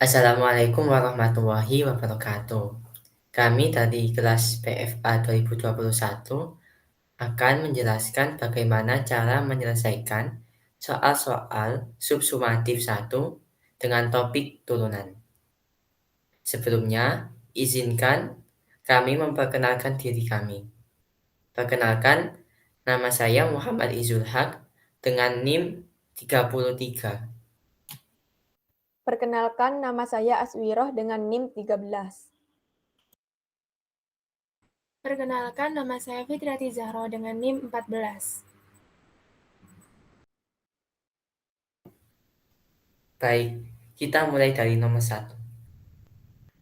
Assalamualaikum warahmatullahi wabarakatuh. Kami dari kelas PFA 2021 akan menjelaskan bagaimana cara menyelesaikan soal-soal subsumatif 1 dengan topik turunan. Sebelumnya, izinkan kami memperkenalkan diri kami. Perkenalkan, nama saya Muhammad Izul Haq dengan NIM 33. Perkenalkan, nama saya Aswiroh dengan NIM 13. Perkenalkan, nama saya Fitriati Zahro dengan NIM 14. Baik, kita mulai dari nomor 1.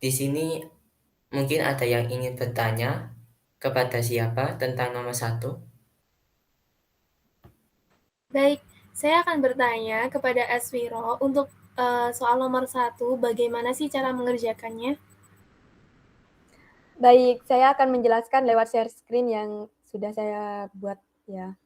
Di sini mungkin ada yang ingin bertanya kepada siapa tentang nomor 1? Baik, saya akan bertanya kepada Aswiro untuk soal nomor 1, bagaimana sih cara mengerjakannya? Baik, saya akan menjelaskan lewat share screen yang sudah saya buat ya.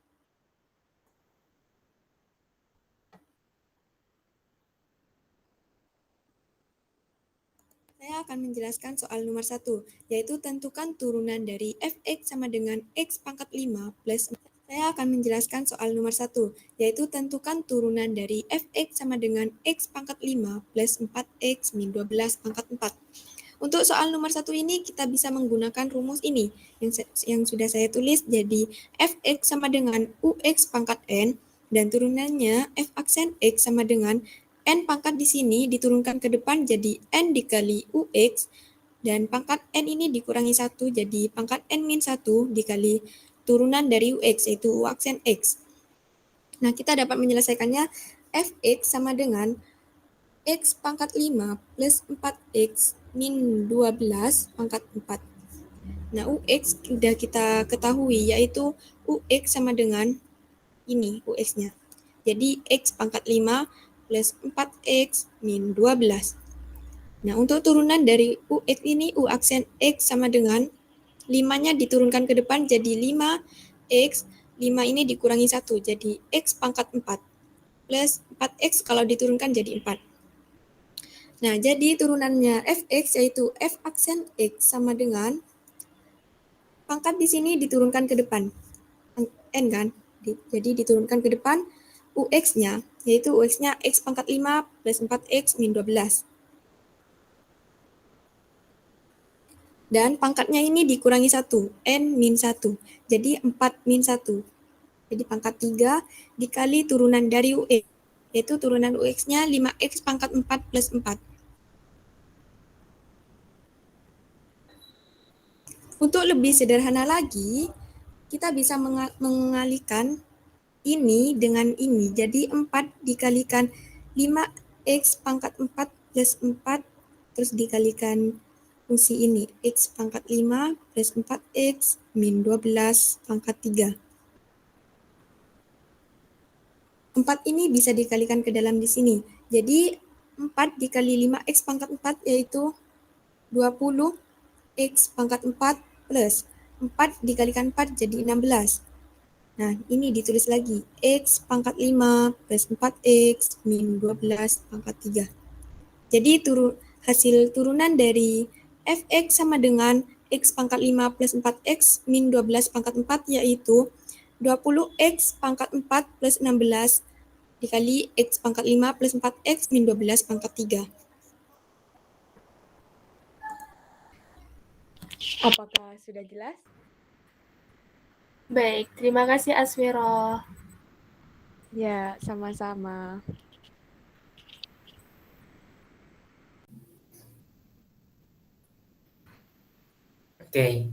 Saya akan menjelaskan soal nomor 1, yaitu tentukan turunan dari fx sama dengan x pangkat 5 plus 4. Saya akan menjelaskan soal nomor 1, yaitu tentukan turunan dari fx sama dengan x pangkat 5 plus 4x min 12 pangkat 4. Untuk soal nomor 1 ini kita bisa menggunakan rumus ini yang sudah saya tulis, jadi fx sama dengan ux pangkat n dan turunannya f aksen x sama dengan n pangkat di sini diturunkan ke depan jadi n dikali ux dan pangkat n ini dikurangi 1 jadi pangkat n min 1 dikali turunan dari ux yaitu u aksen x. Nah, kita dapat menyelesaikannya fx sama dengan x pangkat 5 plus 4x min 12 pangkat 4. Nah, ux sudah kita ketahui yaitu ux sama dengan ini ux-nya. Jadi x pangkat 5 plus 4x min 12. Nah, untuk turunan dari ux ini u aksen x sama dengan 5-nya diturunkan ke depan jadi 5x, 5 ini dikurangi 1 jadi x pangkat 4 plus 4x kalau diturunkan jadi 4. Nah, jadi turunannya fx yaitu f aksen x sama dengan pangkat di sini diturunkan ke depan. N kan? Jadi diturunkan ke depan ux-nya, yaitu ux-nya x pangkat 5 plus 4x min 12. Dan pangkatnya ini dikurangi 1, n min 1. Jadi 4 min 1. Jadi pangkat 3 dikali turunan dari ux, yaitu turunan ux-nya 5x pangkat 4 plus 4. Untuk lebih sederhana lagi, kita bisa mengalihkan ini dengan ini. Jadi 4 dikalikan 5x pangkat 4 plus 4, terus dikalikan fungsi ini, x pangkat 5 plus 4x min 12 pangkat 3. 4 ini bisa dikalikan ke dalam di sini. Jadi 4 dikali 5x pangkat 4 yaitu 20x pangkat 4 plus 4 dikalikan 4 jadi 16. Nah, ini ditulis lagi, x pangkat 5 plus 4x min 12 pangkat 3. Jadi hasil turunan dari fx sama dengan x pangkat 5 plus 4x min 12 pangkat 4 yaitu 20x pangkat 4 plus 16 dikali x pangkat 5 plus 4x min 12 pangkat 3. Apakah sudah jelas? Baik, terima kasih Aswiro. Ya, sama-sama. Oke,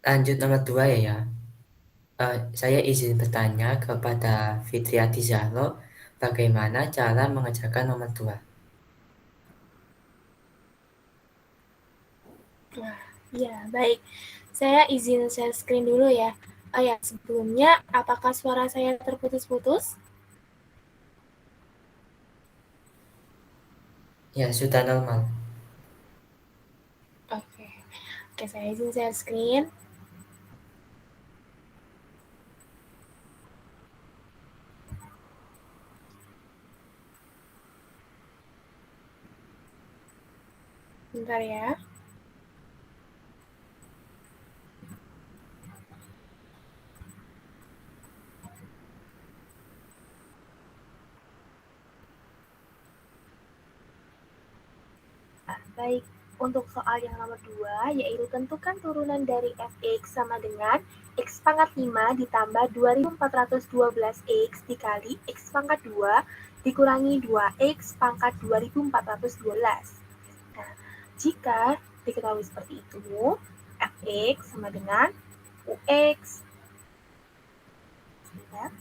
lanjut nomor 2 ya. Saya izin bertanya kepada Fitriati Zahro, bagaimana cara mengerjakan nomor 2? Wah, ya, baik. Saya izin share screen dulu ya. Oh ya, sebelumnya, apakah suara saya terputus-putus? Ya, sudah normal. Oke, saya izin share screen. Bentar ya. Baik, untuk soal yang nomor 2, yaitu tentukan turunan dari fx sama dengan x pangkat 5 ditambah 2412x dikali x pangkat 2 dikurangi 2x pangkat 2412. Nah, jika diketahui seperti itu, fx sama dengan ux. Ya.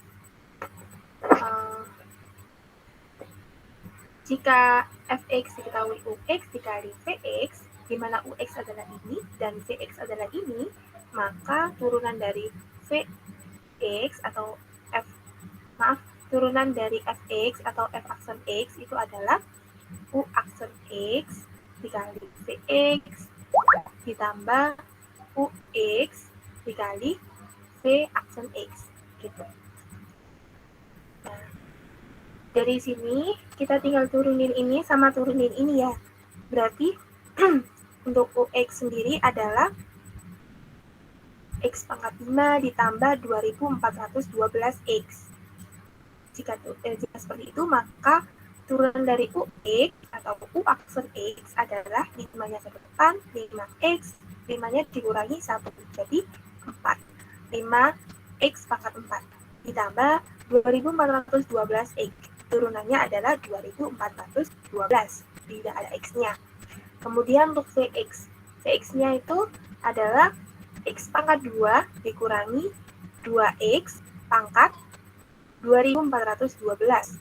Jika fx diketahui ux dikali vx, di mana ux adalah ini dan vx adalah ini, maka turunan dari vx atau turunan dari fx atau f aksen x itu adalah u aksen x dikali vx ditambah ux dikali v aksen x gitu. Nah, dari sini kita tinggal turunin ini sama turunin ini ya. Berarti untuk ux sendiri adalah x pangkat 5 ditambah 2412x. Jika seperti itu, maka turunan dari ux atau u aksen x adalah 5-nya ke depan, 5x, 5-nya dikurangi 1, jadi 4. 5x pangkat 4 ditambah 2412x. Turunannya adalah 2412, tidak ada x-nya. Kemudian untuk vx, vx-nya itu adalah x pangkat 2 dikurangi 2x pangkat 2412.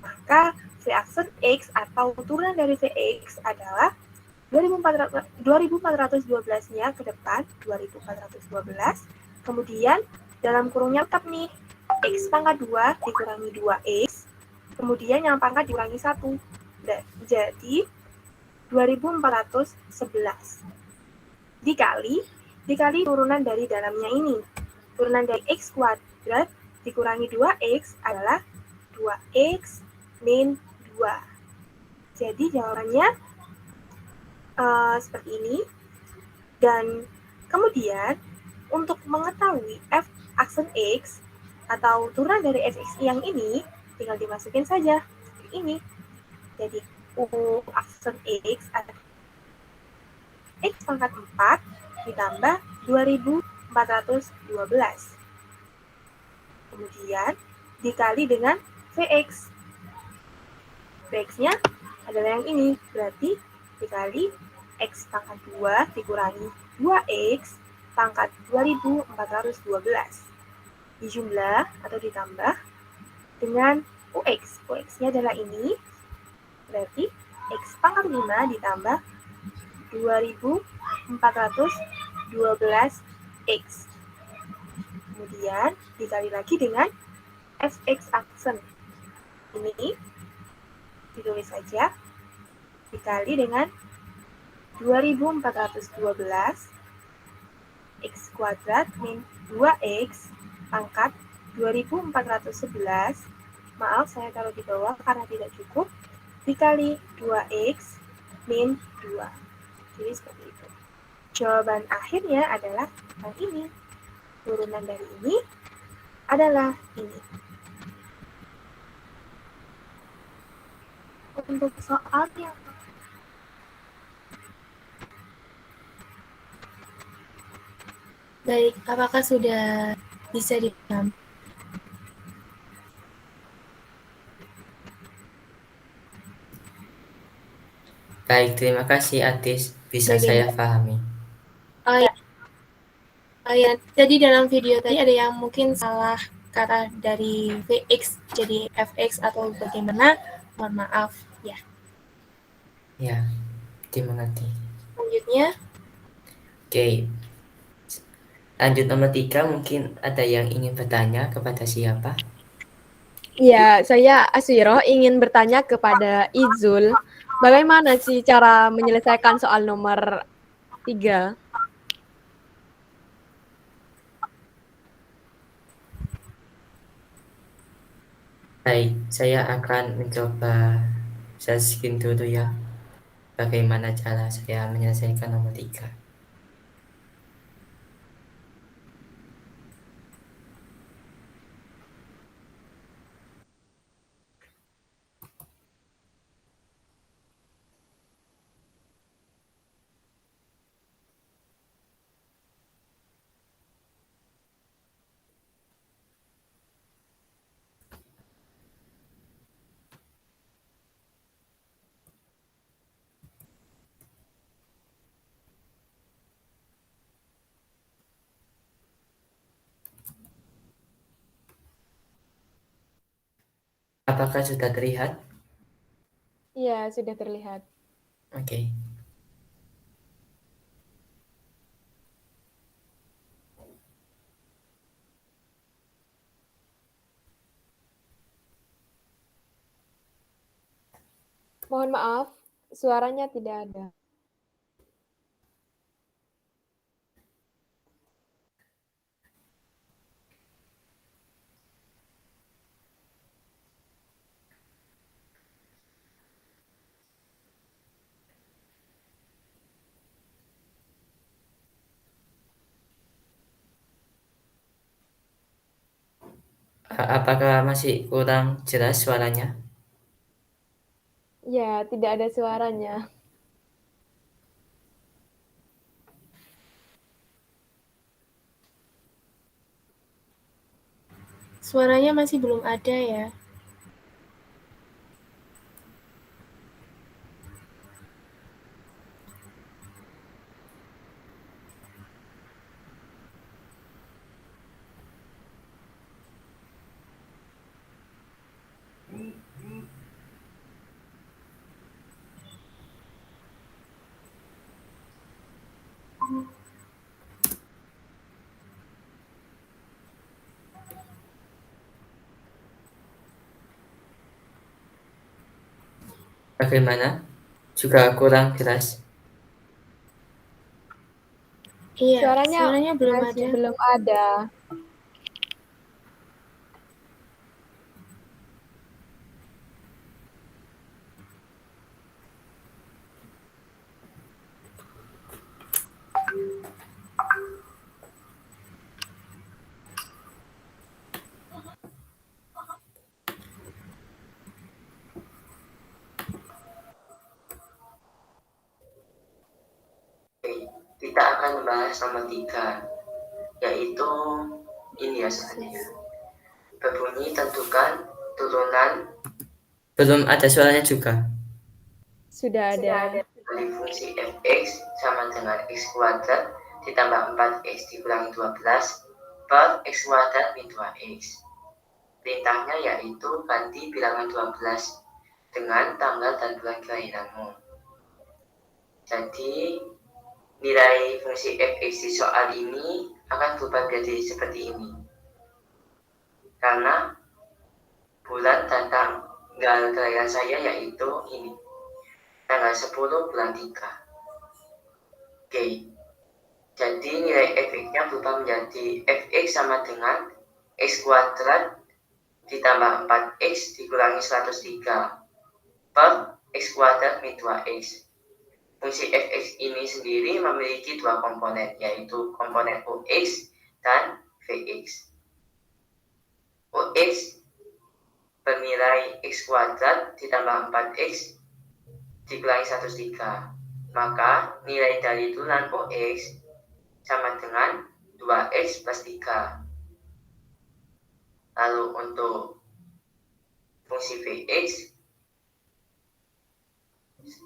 Maka v aksen x atau turunan dari vx adalah 2412-nya ke depan, 2412. Kemudian dalam kurungnya tetap nih, x pangkat 2 dikurangi 2x, kemudian yang pangkat dikurangi 1. Jadi 2411. Dikali turunan dari dalamnya ini. Turunan dari x kuadrat dikurangi 2x adalah 2x min 2. Jadi jawabannya seperti ini. Dan kemudian untuk mengetahui f aksen x atau turunan dari fx yang ini, tinggal dimasukin saja ini. Jadi u aksen x adalah x pangkat 4 ditambah 2412. Kemudian dikali dengan vx. Vx-nya adalah yang ini, berarti dikali x pangkat 2 dikurangi 2x pangkat 2412. Dijumlah atau ditambah dengan ux. Ux-nya adalah ini, berarti x pangkat 5 ditambah 2412x. Kemudian dikali lagi dengan fx aksen. Ini ditulis saja, dikali dengan 2412 x kuadrat min 2x pangkat 2411. Maaf, saya taruh di bawah karena tidak cukup. Dikali 2x min 2. Jadi seperti itu. Jawaban akhirnya adalah yang ini. Turunan dari ini adalah ini. Untuk soal yang baik, apakah sudah bisa dipaham? Baik, terima kasih Atis, bisa saya pahami. Ya, jadi dalam video tadi ada yang mungkin salah kata dari Vx jadi Fx atau bagaimana, mohon maaf ya. Ya, dimengerti. Selanjutnya, Oke, lanjut nomor 3, mungkin ada yang ingin bertanya kepada siapa? Ya, saya Aswiro ingin bertanya kepada Izul, bagaimana sih cara menyelesaikan soal nomor 3? Baik, saya akan mencoba share screen dulu ya. bagaimana cara saya menyelesaikan nomor 3. Apakah sudah terlihat? Iya, sudah terlihat. Oke. Mohon maaf, suaranya tidak ada. Apakah masih kurang jelas suaranya? Ya, tidak ada suaranya. Suaranya masih belum ada ya. Bagaimana? Juga kurang jelas. Iya, Suaranya suaranya belum masih ada. belum ada. Oke, kita akan membahas nomor 3, yaitu ini ya sebenarnya. Berbunyi tentukan turunan. Belum ada suaranya juga. Sudah ada. Dari fungsi fx sama dengan x kuadrat ditambah 4x dikurangi 12 per x kuadrat min 2x. Perintahnya yaitu ganti bilangan 12 dengan tanggal dan bulan kelahiranmu. Jadi nilai fungsi fx di soal ini akan berubah menjadi seperti ini. Karena bulan dan tanggal kelahiran saya yaitu ini. Tanggal 10 bulan 3. Oke. Jadi nilai fx-nya berubah menjadi fx sama dengan x kuadrat ditambah 4x dikurangi 103 per x kuadrat min 2x. Fungsi fx ini sendiri memiliki dua komponen, yaitu komponen ux dan vx. Ux bernilai x kuadrat ditambah 4x dikurangi 103. Maka nilai dari turunan ux sama dengan 2x plus 3. Lalu untuk fungsi vx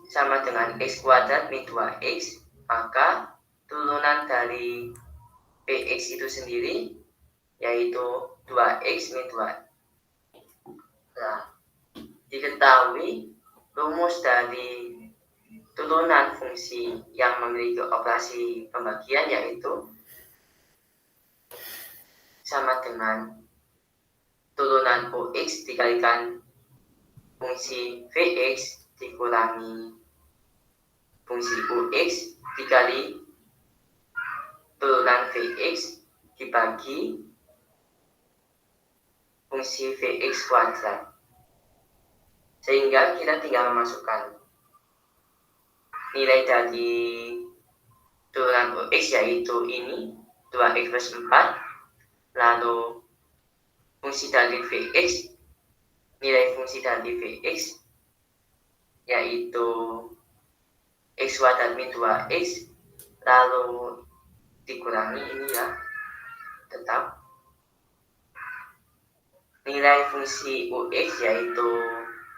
sama dengan x kuadrat min 2x, maka turunan dari px itu sendiri yaitu 2x min 2. Nah, diketahui rumus dari turunan fungsi yang memiliki operasi pembagian yaitu sama dengan turunan ux dikalikan fungsi vx dikurangi fungsi ux dikali turunan vx dibagi fungsi vx kuadrat. Sehingga kita tinggal memasukkan nilai dari turunan UX yaitu ini 2x plus 4, lalu fungsi dari Vx, nilai fungsi dari Vx yaitu x kuadrat min 2x, lalu dikurangi ini ya, tetap nilai fungsi UX yaitu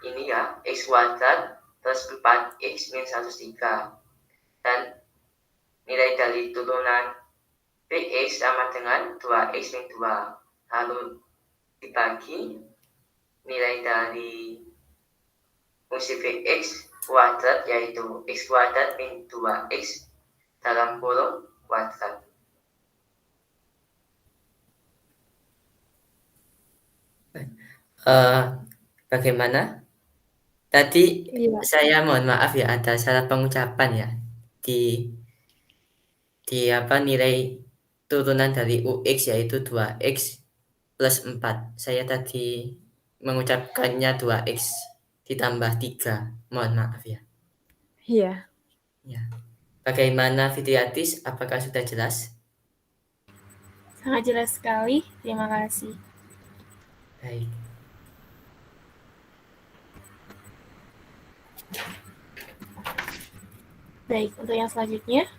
ini ya, x kuadrat plus 4x min 103, dan nilai dari turunan Vx sama dengan 2x min 2, lalu dibagi nilai dari fungsi Vx kuadrat yaitu x kuadrat min 2x dalam kurung kuadrat. Bagaimana? Tadi Iya. saya mohon maaf ya, ada salah pengucapan ya di nilai turunan dari UX yaitu 2x plus 4. Saya tadi mengucapkannya 2x ditambah 3. Mohon maaf ya. Iya. Ya. Bagaimana Fitriatis? Apakah sudah jelas? Sangat jelas sekali. Terima kasih. Baik. Baik, untuk yang selanjutnya.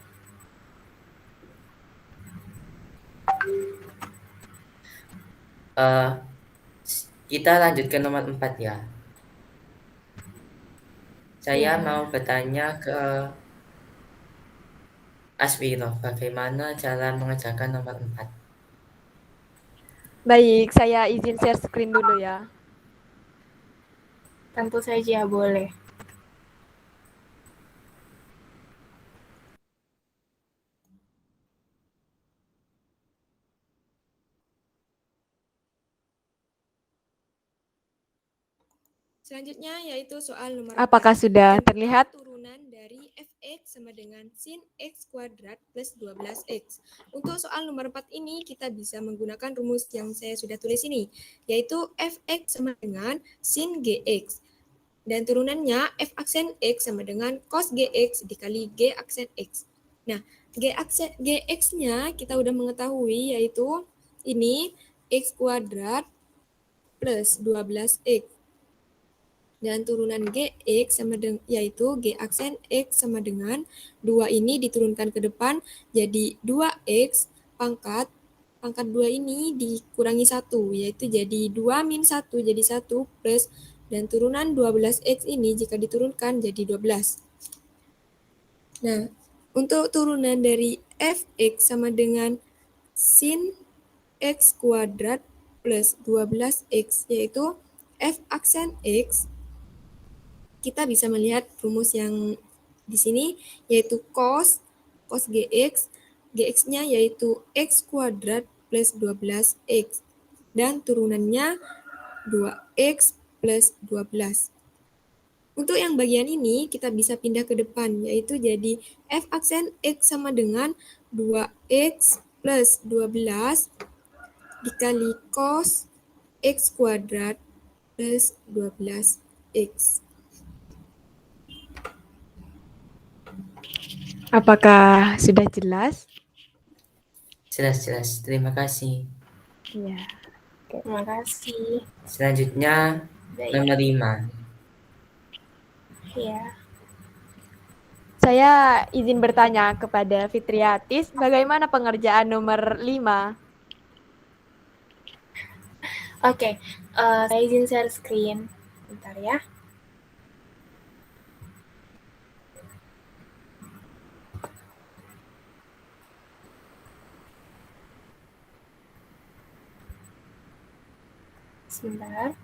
Kita lanjut ke nomor 4 ya. Saya Ya. mau bertanya ke Aswiro, bagaimana cara mengerjakan nomor 4? Baik, saya izin share screen dulu ya. Tentu saja boleh. Selanjutnya yaitu soal nomor Apakah 4. sudah Tentukan terlihat? turunan dari fx sama dengan sin x kuadrat plus 12x. Untuk soal nomor 4 ini kita bisa menggunakan rumus yang saya sudah tulis ini, yaitu fx sama dengan sin gx. Dan turunannya f aksen x sama dengan cos gx dikali g aksen x. Nah, gx-nya kita udah mengetahui yaitu ini x kuadrat plus 12x. Dan turunan gx sama dengan yaitu g aksen x sama dengan 2 ini diturunkan ke depan jadi 2x pangkat 2 ini dikurangi 1 yaitu jadi 2 min 1 jadi 1 plus dan turunan 12x ini jika diturunkan jadi 12. Nah, untuk turunan dari fx sama dengan sin x kuadrat plus 12x yaitu f aksen x, kita bisa melihat rumus yang di sini yaitu cos gx, gx-nya yaitu x kuadrat plus 12x dan turunannya 2x plus 12. Untuk yang bagian ini kita bisa pindah ke depan yaitu jadi f aksen x sama dengan 2x plus 12 dikali cos x kuadrat plus 12x. Apakah sudah jelas? Jelas-jelas, terima kasih. Iya. Terima kasih. Selanjutnya Baik. nomor 5. Ya. Saya izin bertanya kepada Fitriatis, bagaimana pengerjaan nomor 5? Oke, saya izin share screen. Bentar ya. Sebentar.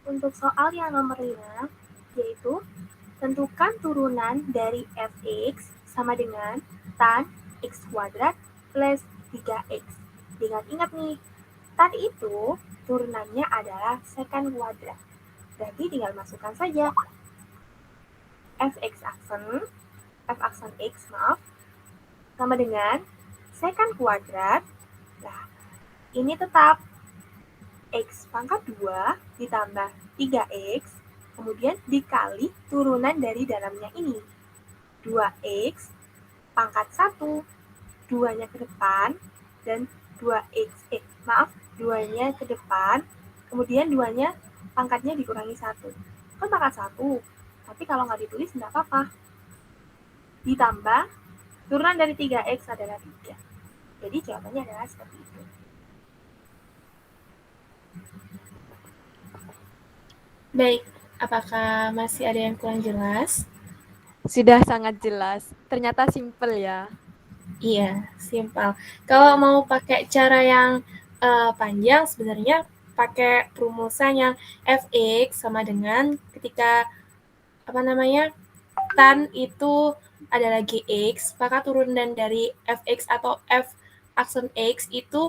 Untuk soal yang nomor 5, yaitu tentukan turunan dari fx sama dengan tan x kuadrat plus 3x. Ingat nih, tan itu turunannya adalah secant kuadrat. Berarti tinggal masukkan saja f aksen x sama dengan sekant kuadrat. Nah, ini tetap X pangkat 2 ditambah 3X, kemudian dikali turunan dari dalamnya ini. 2X pangkat 1, 2-nya ke depan, dan 2nya ke depan, kemudian 2-nya pangkatnya dikurangi 1. Kan pangkat 1, tapi kalau nggak ditulis nggak apa-apa. Ditambah, turunan dari 3X adalah 3. Jadi jawabannya adalah seperti itu. Baik, apakah masih ada yang kurang jelas? Sudah sangat jelas. Ternyata simple ya. Iya, simpel. Kalau mau pakai cara yang panjang, sebenarnya pakai perumusan yang fx sama dengan ketika tan itu adalah gx, maka turunan dari fx atau f aksen x itu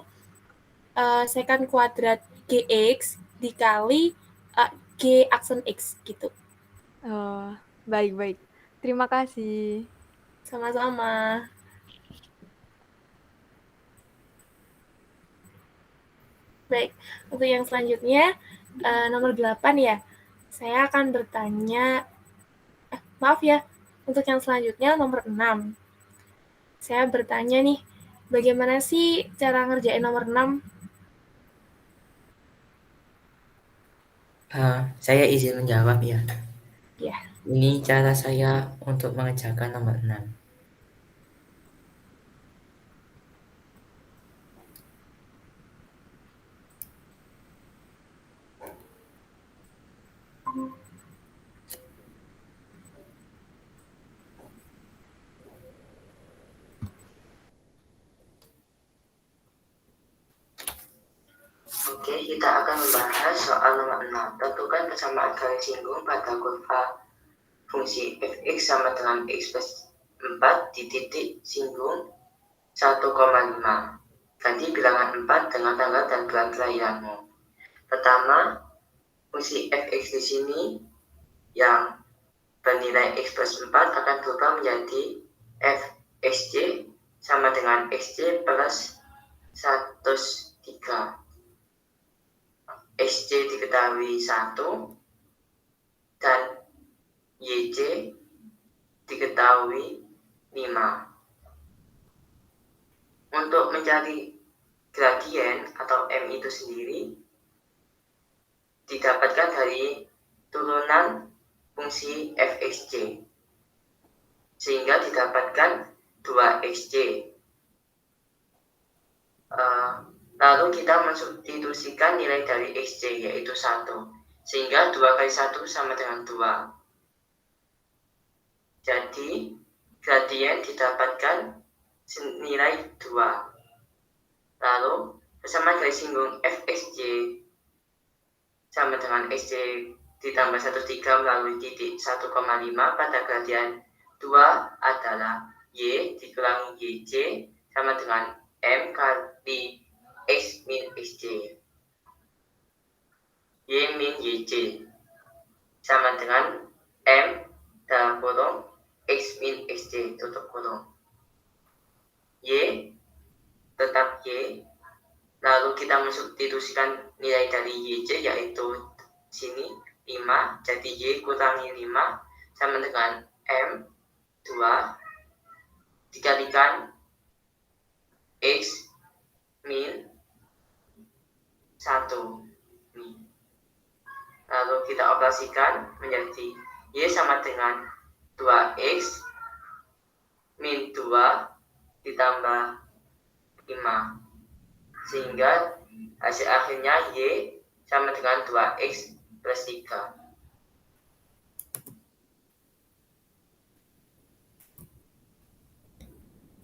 sekant kuadrat gx dikali g aksen x gitu. Oh, baik-baik. Terima kasih. Sama-sama. Baik, untuk yang selanjutnya nomor 8 ya. Saya akan bertanya, maaf ya, untuk yang selanjutnya nomor 6. Saya bertanya nih, bagaimana sih cara ngerjain nomor 6? Saya izin menjawab ya. Ya. Ini cara saya untuk mengerjakan nomor 6. Oke, kita akan membahas soal nomor 6. Tentukan kesamaan garis singgung pada kurva fungsi fx sama dengan x plus 4 di titik singgung 1,5. Ganti bilangan 4 dengan tanggal dan bulan kelahiranmu. Pertama, fungsi fx di sini yang bernilai x plus 4 akan berubah menjadi fxj sama dengan xj plus 103. xj diketahui 1 dan yj diketahui 5. Untuk mencari gradien atau m itu sendiri didapatkan dari turunan fungsi fxj, sehingga didapatkan 2xj. Lalu kita mensubstitusikan nilai dari xj yaitu 1, sehingga 2 kali 1 sama dengan 2. Jadi gradien didapatkan nilai 2. Lalu bersama garis singgung fxj sama dengan xj ditambah 13 melalui titik 1,5 pada gradien 2 adalah y dikurangi yj sama dengan m kali x min xj. Y min yj sama dengan m dalam kurung x min xj tutup kurung. Y tetap y. Lalu kita mensubstitusikan nilai dari yj yaitu sini 5, jadi y kurangi 5 sama dengan m 2 dikalikan x min 1. Lalu kita operasikan menjadi y sama dengan 2x min 2 ditambah 5, sehingga hasil akhirnya y sama dengan 2x plus 3.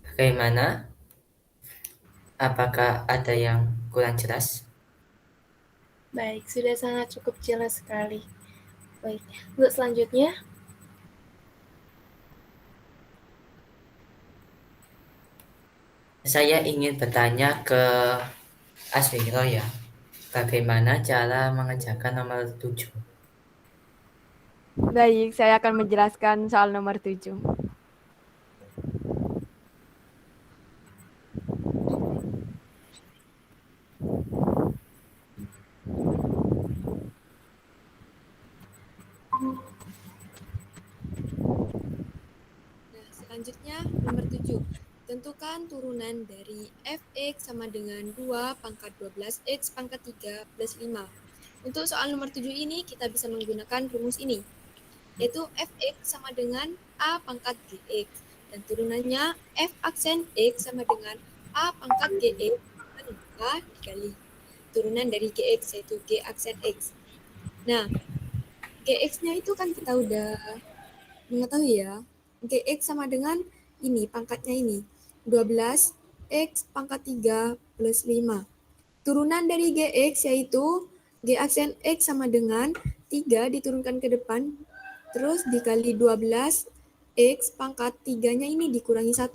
Bagaimana? Apakah ada yang kurang jelas? Baik, sudah sangat cukup jelas sekali. Baik, untuk selanjutnya, saya ingin bertanya ke Aswiro ya, bagaimana cara mengerjakan nomor 7? Baik, saya akan menjelaskan soal nomor 7. Selanjutnya nomor 7. Tentukan turunan dari fx sama dengan 2 pangkat 12x pangkat 3 plus 5. Untuk soal nomor 7 ini kita bisa menggunakan rumus ini, yaitu fx sama dengan a pangkat gx, dan turunannya f aksen x sama dengan a pangkat gx dan a dikali turunan dari gx, yaitu g aksen x. Nah, gx-nya itu kan kita udah mengetahui ya, gx sama dengan ini, pangkatnya ini, 12x pangkat 3 plus 5. Turunan dari gx yaitu g aksen x sama dengan 3 diturunkan ke depan, terus dikali 12x pangkat 3-nya ini dikurangi 1.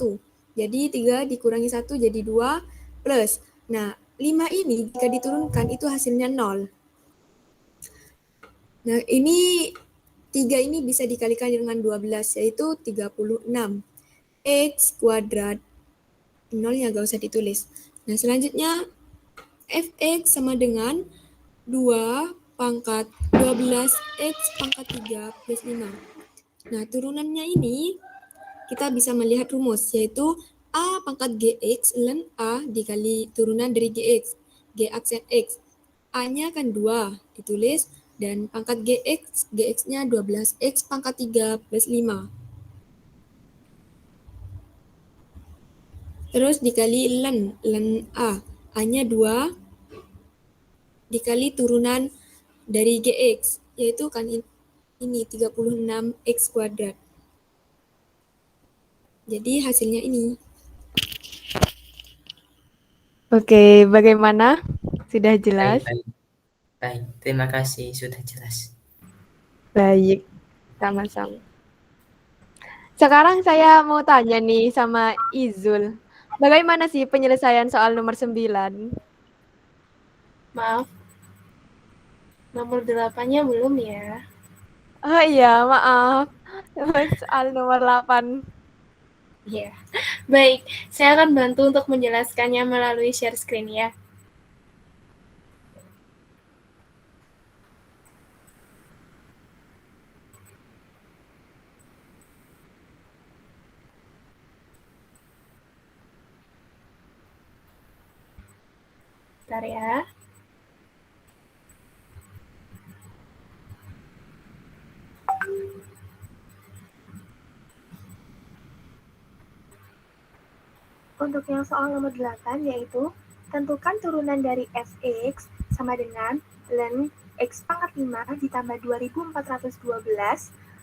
Jadi 3 dikurangi 1 jadi 2 plus. Nah, 5 ini jika diturunkan itu hasilnya 0. Nah, ini 3 ini bisa dikalikan dengan 12, yaitu 36. X kuadrat, 0-nya gak usah ditulis. Nah, selanjutnya fx sama dengan 2 pangkat 12x pangkat 3 plus 5. Nah, turunannya ini kita bisa melihat rumus, yaitu a pangkat gx ln a dikali turunan dari gx, g aksen x. A-nya kan 2 ditulis, dan pangkat gx-nya 12x pangkat 3 plus 5. Terus dikali ln a. A-nya 2 dikali turunan dari gx, yaitu kan ini 36x kuadrat. Jadi hasilnya ini. Oke, bagaimana? Sudah jelas? Baik, baik. Terima kasih, sudah jelas. Baik, sama-sama. Sekarang saya mau tanya nih sama Izul. Bagaimana sih penyelesaian soal nomor 9? Maaf, nomor 8-nya belum ya. Oh iya, maaf. Soal nomor 8. Iya. Baik, saya akan bantu untuk menjelaskannya melalui share screen ya. Bentar ya. Untuk yang soal nomor 8 yaitu tentukan turunan dari fx sama dengan ln x pangkat 5 ditambah 2412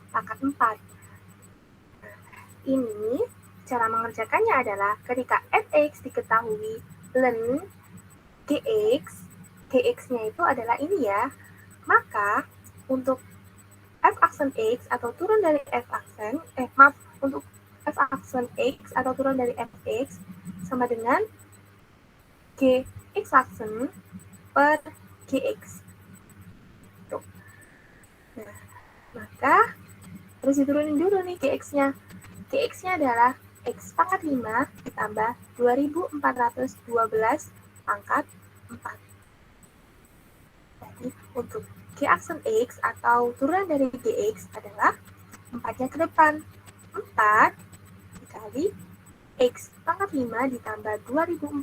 pangkat 4. Ini cara mengerjakannya adalah ketika fx diketahui ln gx-nya itu adalah ini ya, maka untuk f aksen x atau turun dari untuk f aksen x atau turun dari fx sama dengan gx aksen per gx. Tuh. Nah, maka harus diturunin dulu nih gx-nya. Gx-nya adalah x pangkat 5 ditambah 2412 pangkat 4. Jadi untuk g aksen x atau turunan dari gx adalah 4-nya ke depan. 4 dikali x pangkat 5 ditambah 2412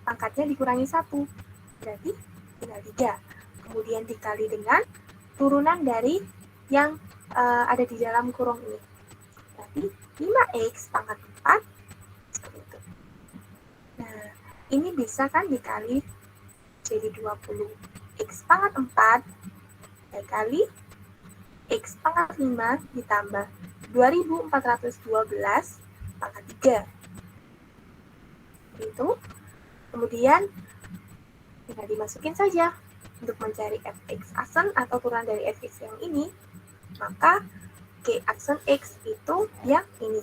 pangkatnya dikurangi 1. Berarti tinggal 3. Kemudian dikali dengan turunan dari yang ada di dalam kurung ini. Berarti 5x pangkat 4 seperti itu. Nah, ini bisa kan dikali jadi 20. X pangkat 4 dikali X pangkat 5 ditambah 2412 pangkat 3. Itu. Kemudian tinggal dimasukin saja untuk mencari fx aksen atau turunan dari fx yang ini. Maka g aksen x itu yang ini.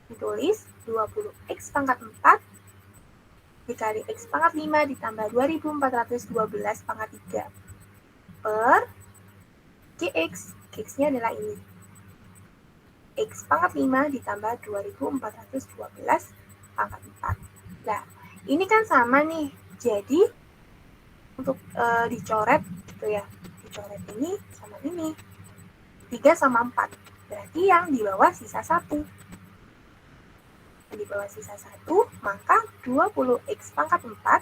Ditulis 20x pangkat 4 dikali x pangkat 5 ditambah 2412 pangkat 3 per gx. Gx-nya adalah ini. X pangkat 5 ditambah 2412 pangkat 4. Nah, ini kan sama nih. Jadi, untuk dicoret gitu ya. Dicoret ini sama ini. 3 sama 4. berarti yang di bawah sisa 1. Di bawah sisa 1, maka 20x pangkat 4.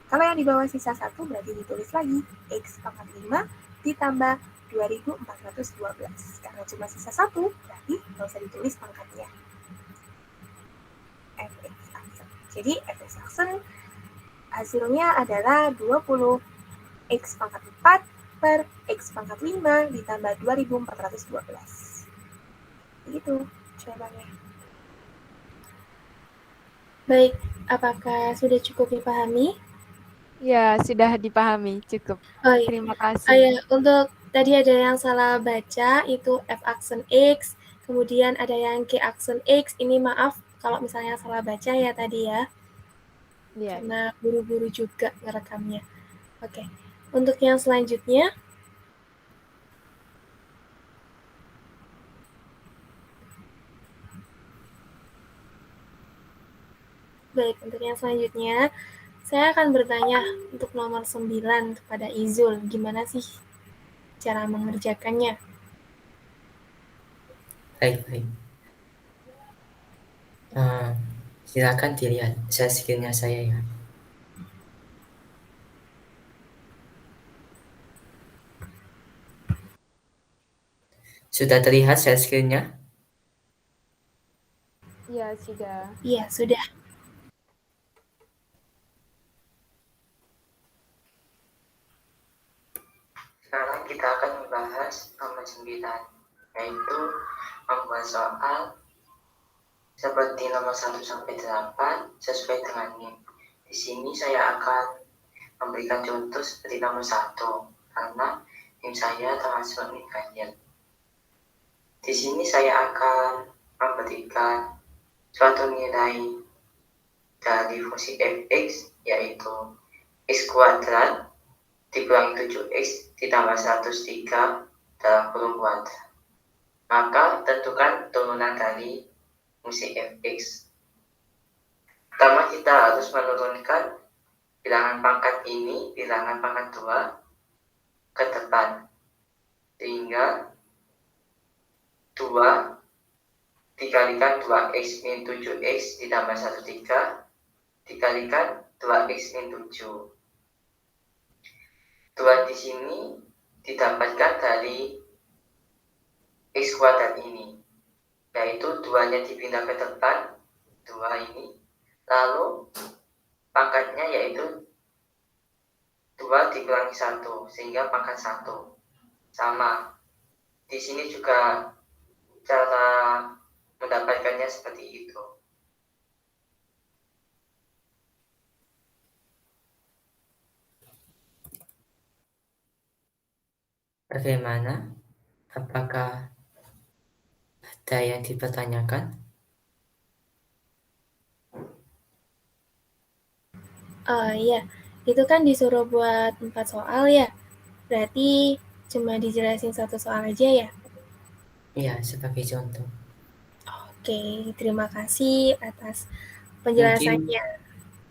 Kalau yang di bawah sisa 1 berarti ditulis lagi x pangkat 5 ditambah 2412. Karena cuma sisa 1, berarti nggak usah ditulis pangkatnya. Fx aksen. Jadi Fx aksen hasilnya adalah 20x pangkat 4 per x pangkat 5 ditambah 2412. Begitu jawabannya. Baik, apakah sudah cukup dipahami? Ya, sudah dipahami. Cukup. Oh iya. Terima Oh kasih. ya, untuk tadi ada yang salah baca, itu F aksen X, kemudian ada yang G aksen X. Ini maaf kalau misalnya salah baca ya tadi ya, Ya. karena buru-buru juga ngerekamnya. Oke, untuk yang selanjutnya, baik, untuk yang selanjutnya, saya akan bertanya untuk nomor 9 kepada Izul, gimana sih cara mengerjakannya? Baik. Silakan dilihat share screen-nya saya ya. Sudah terlihat share screen-nya? Ya, sudah. Iya, sudah. Sekarang kita akan membahas nomor 9, yaitu membuat soal seperti nomor 1 sampai 8 sesuai dengan NIM. Di sini saya akan memberikan contoh seperti nomor 1 karena NIM saya termasuk NIM ganjil. Di sini saya akan memberikan suatu nilai dari fungsi fx, yaitu x kuadrat dikurangi 7x ditambah 103 dalam kurung kuadrat. Maka tentukan turunan dari fungsi fx. Pertama kita harus menurunkan bilangan pangkat ini, bilangan pangkat 2 ke depan, sehingga 2 dikalikan 2x min 7x ditambah 13 dikalikan 2x min 7. 2 di sini didapatkan dari x kuadrat ini, yaitu 2-nya dipindah ke depan, 2 ini, lalu pangkatnya yaitu 2 dikurangi 1, sehingga pangkat 1. Sama, di sini juga cara mendapatkannya seperti itu. Bagaimana? Apakah ada yang dipertanyakan? Iya, itu kan disuruh buat 4 soal ya, berarti cuma dijelasin 1 soal aja ya? Iya, sebagai contoh. Oke, terima kasih atas Mungkin penjelasannya.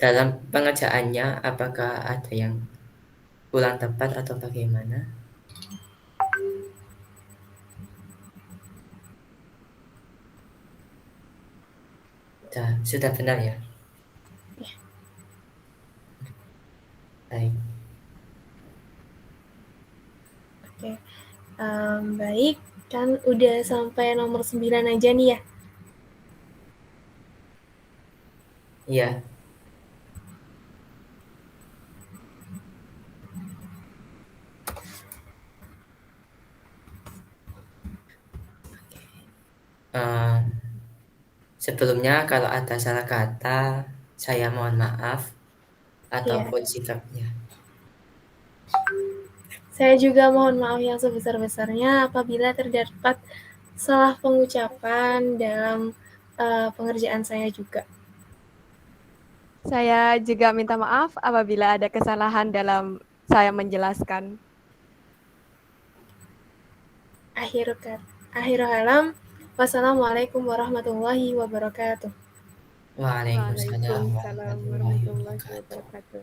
dalam pengerjaannya apakah ada yang kurang tepat atau bagaimana? Sudah benar ya? Ya. Baik. Oke, baik, kan udah sampai nomor 9 aja nih ya? Iya. Sebelumnya kalau ada salah kata, saya mohon maaf ataupun sikapnya. Saya juga mohon maaf yang sebesar-besarnya apabila terdapat salah pengucapan dalam pengerjaan saya juga. Saya juga minta maaf apabila ada kesalahan dalam saya menjelaskan. Akhirul kalam, wassalamualaikum warahmatullahi wabarakatuh. Waalaikumsalam Waalaikumsalam warahmatullahi warahmatullahi wabarakatuh. wabarakatuh.